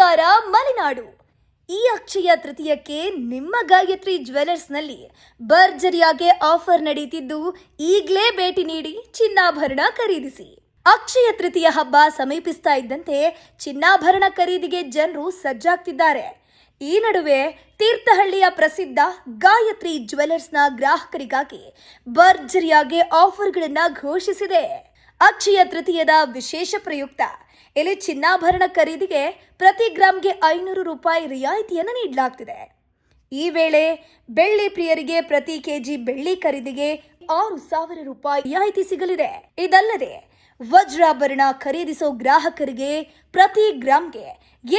ನಮಸ್ಕಾರ ಮಲೆನಾಡು. ಈ ಅಕ್ಷಯ ತೃತೀಯಕ್ಕೆ ನಿಮ್ಮ ಗಾಯತ್ರಿ ಜ್ಯುವೆಲರ್ಸ್ನಲ್ಲಿ ಭರ್ಜರಿಯಾಗಿ ಆಫರ್ ನಡೀತಿದ್ದು ಈಗಲೇ ಭೇಟಿ ನೀಡಿ ಚಿನ್ನಾಭರಣ ಖರೀದಿಸಿ. ಅಕ್ಷಯ ತೃತೀಯ ಹಬ್ಬ ಸಮೀಪಿಸ್ತಾ ಇದ್ದಂತೆ ಚಿನ್ನಾಭರಣ ಖರೀದಿಗೆ ಜನರು ಸಜ್ಜಾಗ್ತಿದ್ದಾರೆ. ಈ ನಡುವೆ ತೀರ್ಥಹಳ್ಳಿಯ ಪ್ರಸಿದ್ಧ ಗಾಯತ್ರಿ ಜ್ಯುವೆಲರ್ಸ್ನ ಗ್ರಾಹಕರಿಗಾಗಿ ಭರ್ಜರಿಯಾಗಿ ಆಫರ್ಗಳನ್ನು ಘೋಷಿಸಿದೆ. ಅಕ್ಷಯ ತೃತೀಯದ ವಿಶೇಷ ಪ್ರಯುಕ್ತ ಇಲ್ಲಿ ಚಿನ್ನಾಭರಣ ಖರೀದಿಗೆ ಪ್ರತಿ ಗ್ರಾಮ್ಗೆ 500 ರೂಪಾಯಿ ರಿಯಾಯಿತಿಯನ್ನು ನೀಡಲಾಗ್ತಿದೆ. ಈ ವೇಳೆ ಬೆಳ್ಳಿ ಪ್ರಿಯರಿಗೆ ಪ್ರತಿ ಕೆಜಿ ಬೆಳ್ಳಿ ಖರೀದಿಗೆ 6,000 ರೂಪಾಯಿ ರಿಯಾಯಿತಿ ಸಿಗಲಿದೆ. ಇದಲ್ಲದೆ ವಜ್ರಾಭರಣ ಖರೀದಿಸೋ ಗ್ರಾಹಕರಿಗೆ ಪ್ರತಿ ಗ್ರಾಮ್ಗೆ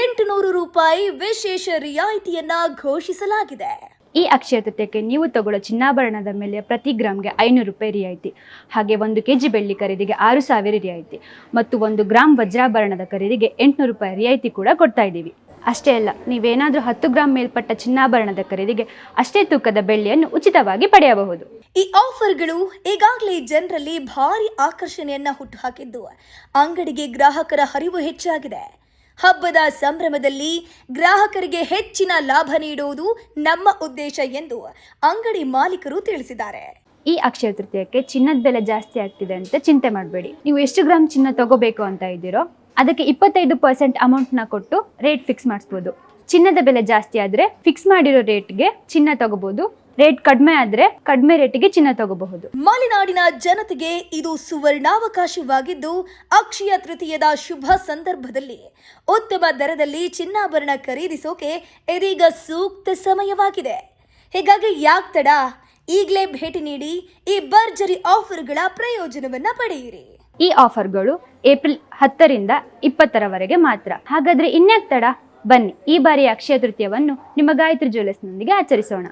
800 ರೂಪಾಯಿ ವಿಶೇಷ ರಿಯಾಯಿತಿಯನ್ನ ಘೋಷಿಸಲಾಗಿದೆ. ಈ ಅಕ್ಷಯ ತೃತೀಯಕ್ಕೆ ನೀವು ತಗೊಳ್ಳೋ ಚಿನ್ನಾಭರಣದ ಮೇಲೆ ಪ್ರತಿ ಗ್ರಾಮ್ಗೆ 500 ರೂಪಾಯಿ ರಿಯಾಯಿತಿ, ಹಾಗೆ 1 ಕೆಜಿ ಬೆಳ್ಳಿ ಖರೀದಿಗೆ 6,000 ರಿಯಾಯಿತಿ ಮತ್ತು 1 ಗ್ರಾಮ್ ವಜ್ರಾಭರಣದ ಖರೀದಿಗೆ 800 ರೂಪಾಯಿ ರಿಯಾಯಿತಿ ಕೂಡ ಕೊಡ್ತಾ ಇದ್ದೀವಿ. ಅಷ್ಟೇ ಅಲ್ಲ, ನೀವೇನಾದರೂ 10 ಗ್ರಾಮ್ ಮೇಲ್ಪಟ್ಟ ಚಿನ್ನಾಭರಣದ ಖರೀದಿಗೆ ಅಷ್ಟೇ ತೂಕದ ಬೆಳ್ಳಿಯನ್ನು ಉಚಿತವಾಗಿ ಪಡೆಯಬಹುದು. ಈ ಆಫರ್ಗಳು ಈಗಾಗಲೇ ಜನರಲ್ಲಿ ಭಾರಿ ಆಕರ್ಷಣೆಯನ್ನ ಹುಟ್ಟುಹಾಕಿದ್ದು ಅಂಗಡಿಗೆ ಗ್ರಾಹಕರ ಹರಿವು ಹೆಚ್ಚಾಗಿದೆ. ಹಬ್ಬದ ಸಂಭ್ರಮದಲ್ಲಿ ಗ್ರಾಹಕರಿಗೆ ಹೆಚ್ಚಿನ ಲಾಭ ನೀಡುವುದು ನಮ್ಮ ಉದ್ದೇಶ ಎಂದು ಅಂಗಡಿ ಮಾಲೀಕರು ತಿಳಿಸಿದ್ದಾರೆ. ಈ ಅಕ್ಷಯ ತೃತೀಯಕ್ಕೆ ಚಿನ್ನದ ಬೆಲೆ ಜಾಸ್ತಿ ಆಗ್ತಿದೆ ಅಂತ ಚಿಂತೆ ಮಾಡಬೇಡಿ. ನೀವು ಎಷ್ಟು ಗ್ರಾಮ್ ಚಿನ್ನ ತಗೋಬೇಕು ಅಂತ ಇದ್ದೀರೋ ಅದಕ್ಕೆ 25% ಅಮೌಂಟ್ನ ಕೊಟ್ಟು ರೇಟ್ ಫಿಕ್ಸ್ ಮಾಡಿಸ್ಬೋದು. ಚಿನ್ನದ ಬೆಲೆ ಜಾಸ್ತಿ ಆದರೆ ಫಿಕ್ಸ್ ಮಾಡಿರೋ ರೇಟ್ಗೆ ಚಿನ್ನ ತಗೋಬಹುದು, ರೇಟ್ ಕಡಿಮೆ ಆದರೆ ಕಡಿಮೆ ರೇಟಿಗೆ ಚಿನ್ನ ತಗೋಬಹುದು. ಮಲೆನಾಡಿನ ಜನತೆಗೆ ಇದು ಸುವರ್ಣಾವಕಾಶವಾಗಿದ್ದು ಅಕ್ಷಯ ತೃತೀಯದ ಶುಭ ಸಂದರ್ಭದಲ್ಲಿ ಉತ್ತಮ ದರದಲ್ಲಿ ಚಿನ್ನಾಭರಣ ಖರೀದಿಸೋಕೆ ಇದೀಗ ಸೂಕ್ತ ಸಮಯವಾಗಿದೆ. ಹೀಗಾಗಿ ಯಾಕ್ ತಡ, ಈಗಲೇ ಭೇಟಿ ನೀಡಿ ಈ ಭರ್ಜರಿ ಆಫರ್ಗಳ ಪ್ರಯೋಜನವನ್ನ ಪಡೆಯಿರಿ. ಈ ಆಫರ್ಗಳು ಏಪ್ರಿಲ್ 10ರಿಂದ 20ರವರೆಗೆ ಮಾತ್ರ. ಹಾಗಾದ್ರೆ ಇನ್ಯಾಕ್ ತಡ, ಬನ್ನಿ ಈ ಬಾರಿ ಅಕ್ಷಯ ತೃತೀಯವನ್ನು ನಿಮ್ಮ ಗಾಯತ್ರಿ ಜ್ಯುವೆಲರ್ಸ್ನೊಂದಿಗೆ ಆಚರಿಸೋಣ.